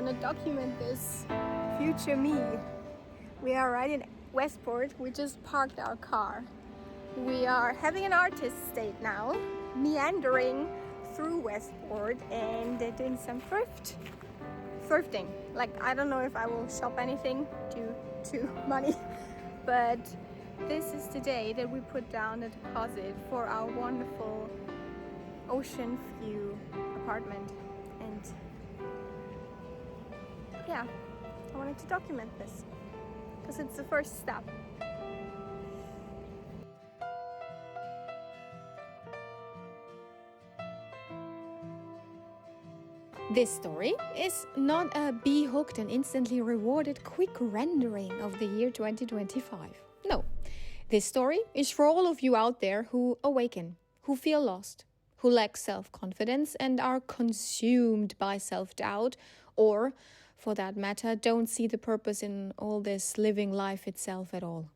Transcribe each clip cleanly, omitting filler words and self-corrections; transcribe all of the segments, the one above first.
want to document this future me. We are right in Westport. We just parked our car. We are having an artist date now, meandering through Westport and doing some thrifting. Like, I don't know if I will shop anything due to money, but this is the day that we put down a deposit for our wonderful ocean view apartment. And yeah, I wanted to document this because it's the first step. This story is not a be hooked and instantly rewarded quick rendering of the year 2025. No, this story is for all of you out there who awaken, who feel lost, who lack self-confidence and are consumed by self-doubt, or, for that matter, don't see the purpose in all this living life itself at all.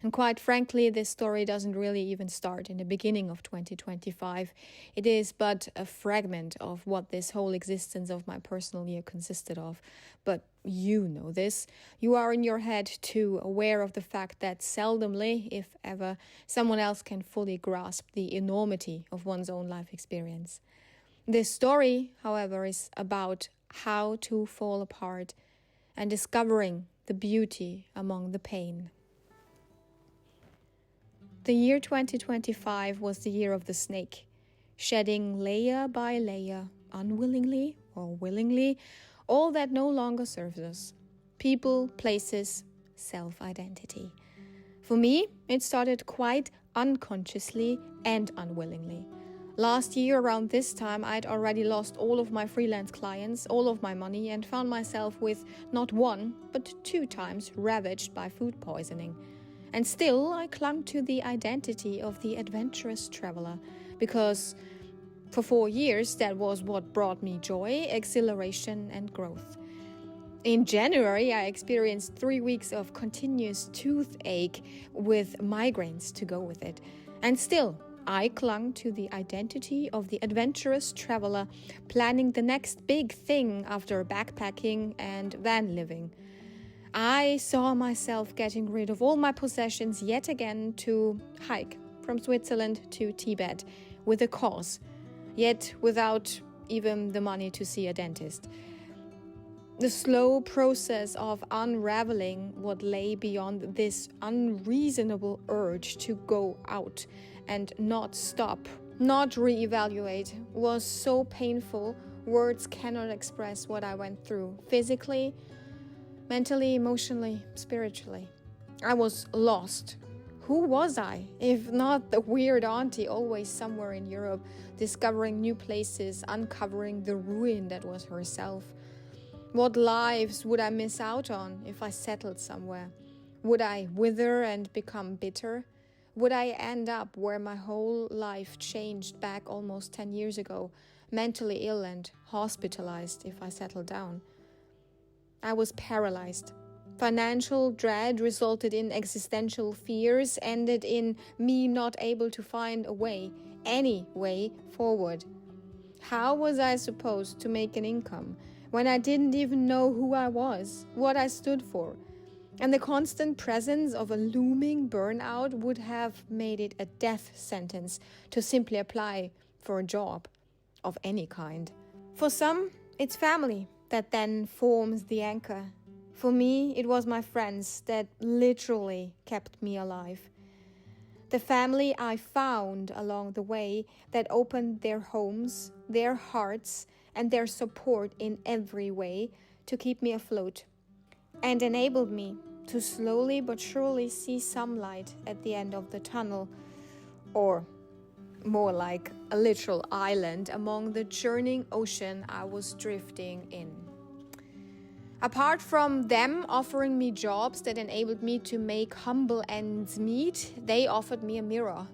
And quite frankly, this story doesn't really even start in the beginning of 2025. It is but a fragment of what this whole existence of my personal year consisted of. But you know this. You are in your head too, aware of the fact that seldomly, if ever, someone else can fully grasp the enormity of one's own life experience. This story, however, is about how to fall apart and discovering the beauty among the pain. The year 2025 was the year of the snake, shedding layer by layer, unwillingly or willingly, all that no longer serves us. People, places, self-identity. For me, it started quite unconsciously and unwillingly. Last year around this time, I'd already lost all of my freelance clients, all of my money, and found myself with not one, but 2 times ravaged by food poisoning. And still, I clung to the identity of the adventurous traveler, because for 4 years, that was what brought me joy, exhilaration, and growth. In January, I experienced 3 weeks of continuous toothache with migraines to go with it. And still, I clung to the identity of the adventurous traveler, planning the next big thing after backpacking and van living. I saw myself getting rid of all my possessions yet again to hike from Switzerland to Tibet with a cause, yet without even the money to see a dentist. The slow process of unraveling what lay beyond this unreasonable urge to go out and not stop, not reevaluate, was so painful. Words cannot express what I went through physically, mentally, emotionally, spiritually. I was lost. Who was I, if not the weird auntie always somewhere in Europe, discovering new places, uncovering the ruin that was herself? What lives would I miss out on if I settled somewhere? Would I wither and become bitter? Would I end up where my whole life changed back almost 10 years ago, mentally ill and hospitalized if I settled down? I was paralyzed. Financial dread resulted in existential fears, ended in me not able to find a way, any way forward. How was I supposed to make an income when I didn't even know who I was, what I stood for? And the constant presence of a looming burnout would have made it a death sentence to simply apply for a job of any kind. For some, it's family that then forms the anchor. For me, it was my friends that literally kept me alive. The family I found along the way that opened their homes, their hearts, and their support in every way to keep me afloat, and enabled me to slowly but surely see some light at the end of the tunnel, or more like a literal island among the churning ocean I was drifting in. Apart from them offering me jobs that enabled me to make humble ends meet, they offered me a mirror.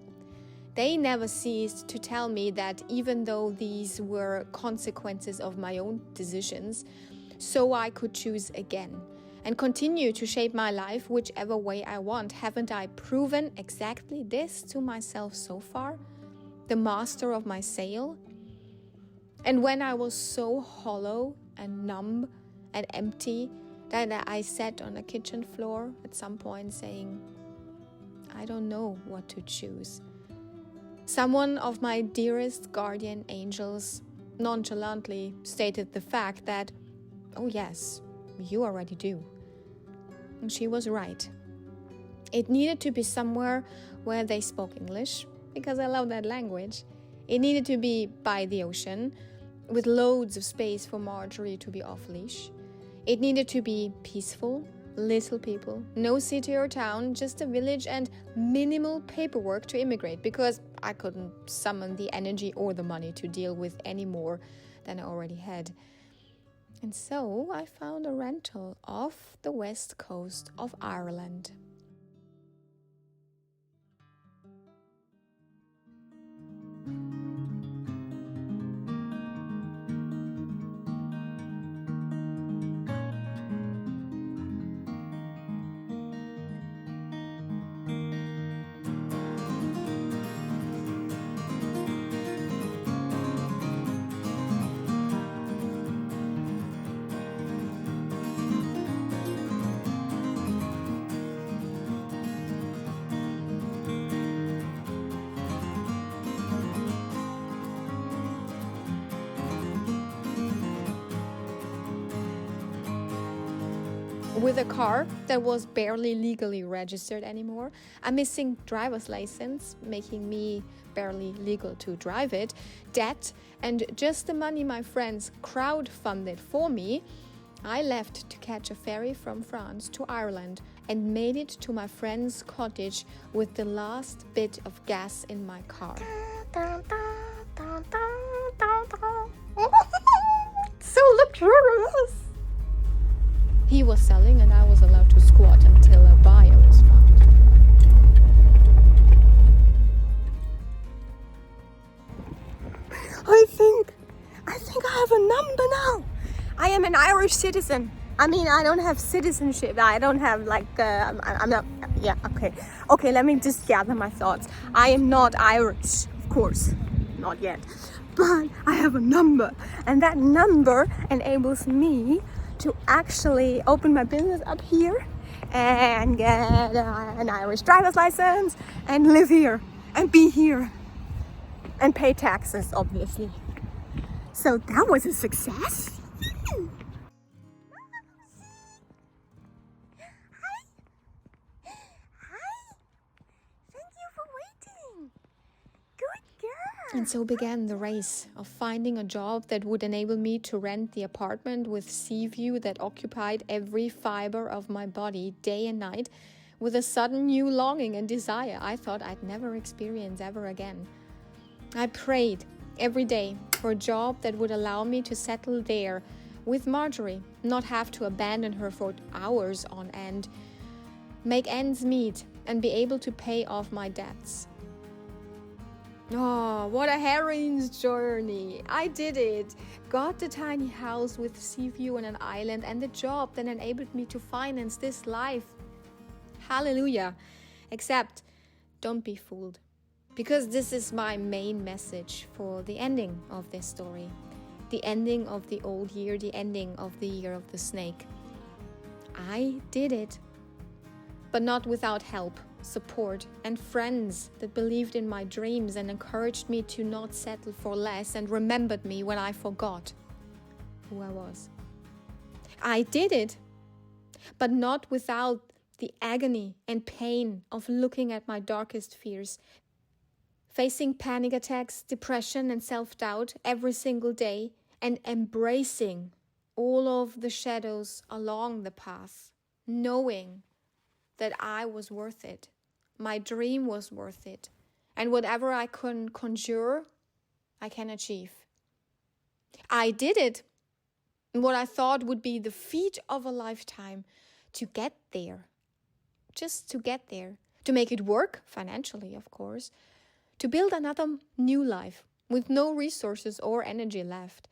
They never ceased to tell me that even though these were consequences of my own decisions, so I could choose again and continue to shape my life whichever way I want. Haven't I proven exactly this to myself so far? The master of my sail? And when I was so hollow and numb, and empty that I sat on a kitchen floor at some point saying, I don't know what to choose. Someone of my dearest guardian angels nonchalantly stated the fact that, oh yes, you already do. And she was right. It needed to be somewhere where they spoke English, because I love that language. It needed to be by the ocean, with loads of space for Marjorie to be off-leash. It needed to be peaceful, little people, no city or town, just a village and minimal paperwork to immigrate, because I couldn't summon the energy or the money to deal with any more than I already had. And so I found a rental off the west coast of Ireland. With a car that was barely legally registered anymore, a missing driver's license, making me barely legal to drive it, debt, and just the money my friends crowdfunded for me, I left to catch a ferry from France to Ireland and made it to my friend's cottage with the last bit of gas in my car. So luxurious! He was selling and I was allowed to squat until a buyer was found. I think I have a number now. I am an Irish citizen. I mean, I don't have citizenship. I don't have I'm not, yeah, okay. Okay, let me just gather my thoughts. I am not Irish, of course, not yet. But I have a number, and that number enables me to actually open my business up here and get an Irish driver's license and live here and be here and pay taxes, obviously. So that was a success. And so began the race of finding a job that would enable me to rent the apartment with sea view that occupied every fiber of my body day and night, with a sudden new longing and desire I thought I'd never experience ever again. I prayed every day for a job that would allow me to settle there with Marjorie, not have to abandon her for hours on end, make ends meet, and be able to pay off my debts. Oh, what a heroine's journey. I did it. Got the tiny house with sea view on an island and the job that enabled me to finance this life. Hallelujah. Except, don't be fooled. Because this is my main message for the ending of this story. The ending of the old year, the ending of the year of the snake. I did it. But not without help, support, and friends that believed in my dreams and encouraged me to not settle for less and remembered me when I forgot who I was. I did it, but not without the agony and pain of looking at my darkest fears, facing panic attacks, depression, and self-doubt every single day, and embracing all of the shadows along the path, knowing that I was worth it. My dream was worth it. And whatever I can conjure, I can achieve. I did it. What I thought would be the feat of a lifetime to get there. Just to get there. To make it work, financially, of course. To build another new life with no resources or energy left.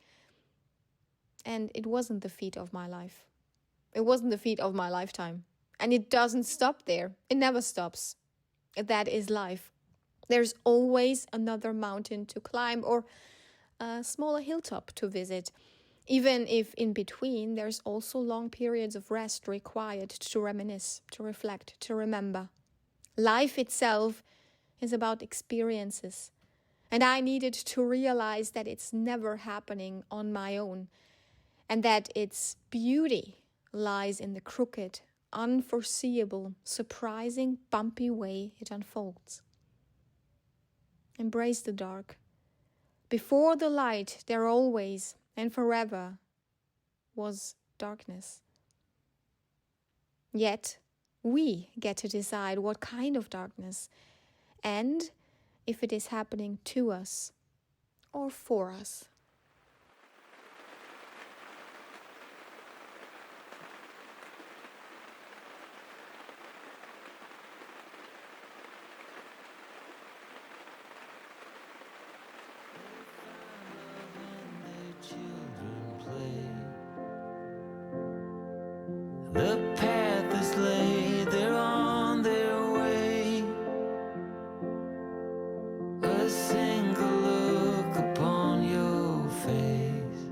And it wasn't the feat of my life. It wasn't the feat of my lifetime. And it doesn't stop there. It never stops. That is life. There's always another mountain to climb or a smaller hilltop to visit. Even if in between there's also long periods of rest required to reminisce, to reflect, to remember. Life itself is about experiences. And I needed to realize that it's never happening on my own, and that its beauty lies in the crooked, unforeseeable, surprising, bumpy way it unfolds. Embrace the dark. Before the light, there always and forever was darkness. Yet, we get to decide what kind of darkness, and if it is happening to us or for us. The path is laid, they're on their way. A single look upon your face,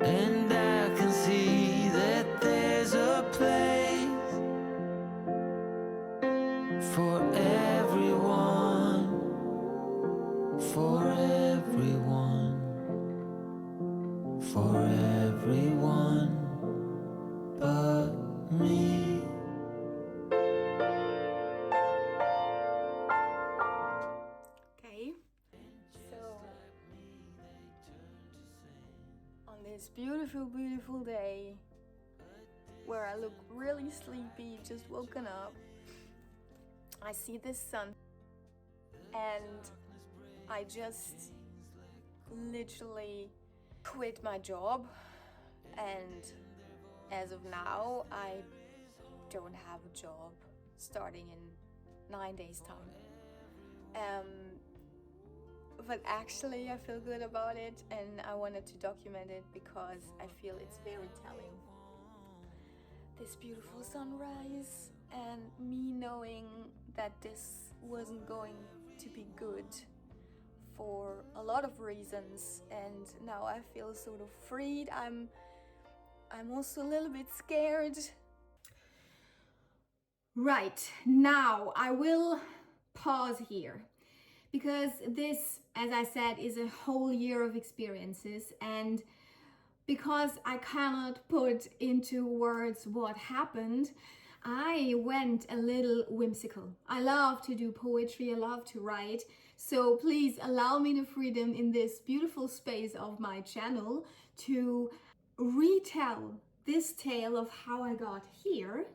and I can see that there's a place for everyone, for everyone, for everyone but me. Okay, so on this beautiful, beautiful day where I look really sleepy, just woken up, I see this sun and I just literally quit my job, and as of now, I don't have a job starting in 9 days' time. But actually I feel good about it, and I wanted to document it because I feel it's very telling. This beautiful sunrise and me knowing that this wasn't going to be good for a lot of reasons, and now I feel sort of freed. I'm also a little bit scared. Right, now I will pause here because this, as I said, is a whole year of experiences, and because I cannot put into words what happened, I went a little whimsical. I love to do poetry, I love to write, so please allow me the freedom in this beautiful space of my channel to retell this tale of how I got here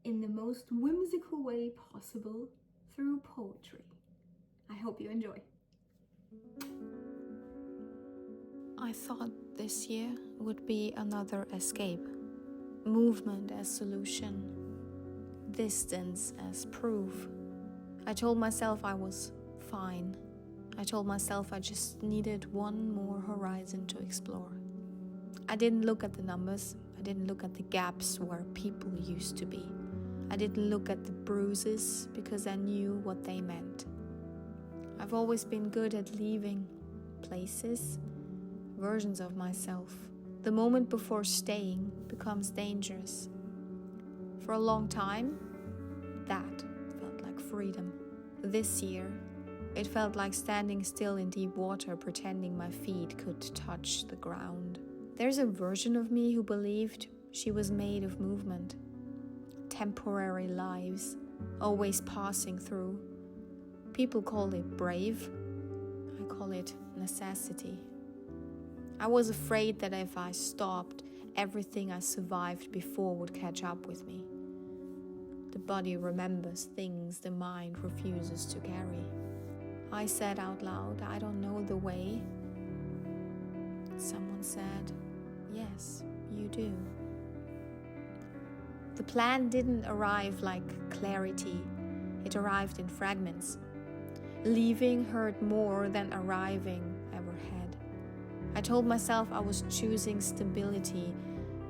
in the most whimsical way possible through poetry. I hope you enjoy. I thought this year would be another escape, movement as solution, distance as proof. I told myself I was fine. I told myself I just needed one more horizon to explore. I didn't look at the numbers. I didn't look at the gaps where people used to be. I didn't look at the bruises because I knew what they meant. I've always been good at leaving places, versions of myself. The moment before staying becomes dangerous. For a long time, that felt like freedom. This year, it felt like standing still in deep water, pretending my feet could touch the ground. There's a version of me who believed she was made of movement. Temporary lives, always passing through. People call it brave. I call it necessity. I was afraid that if I stopped, everything I survived before would catch up with me. The body remembers things the mind refuses to carry. I said out loud, I don't know the way. Someone said, yes, you do. The plan didn't arrive like clarity. It arrived in fragments. Leaving hurt more than arriving ever had. I told myself I was choosing stability.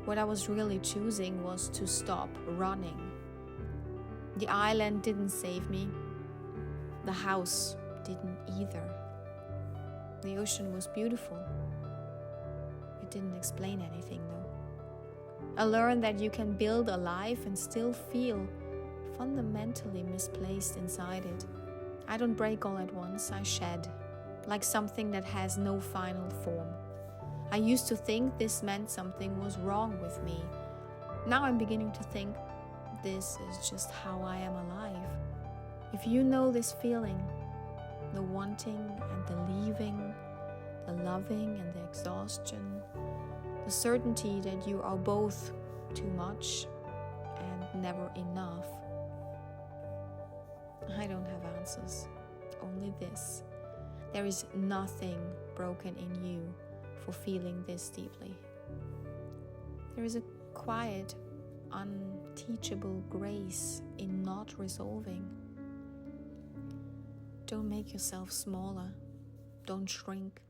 What I was really choosing was to stop running. The island didn't save me. The house didn't either. The ocean was beautiful. It didn't explain anything, though. I learned that you can build a life and still feel fundamentally misplaced inside it. I don't break all at once, I shed, like something that has no final form. I used to think this meant something was wrong with me. Now I'm beginning to think this is just how I am alive. If you know this feeling, the wanting and the leaving, the loving and the exhaustion, the certainty that you are both too much and never enough, I don't have answers, only this. There is nothing broken in you for feeling this deeply. There is a quiet, unteachable grace in not resolving. Don't make yourself smaller. Don't shrink.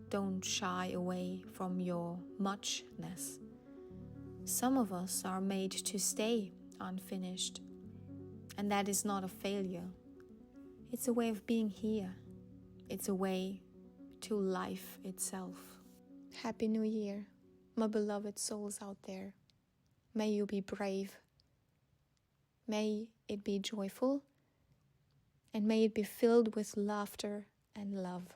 Don't shy away from your muchness. Some of us are made to stay unfinished, and that is not a failure. It's a way of being here. It's a way to life itself. Happy New Year, my beloved souls out there. May you be brave. May it be joyful, and may it be filled with laughter and love.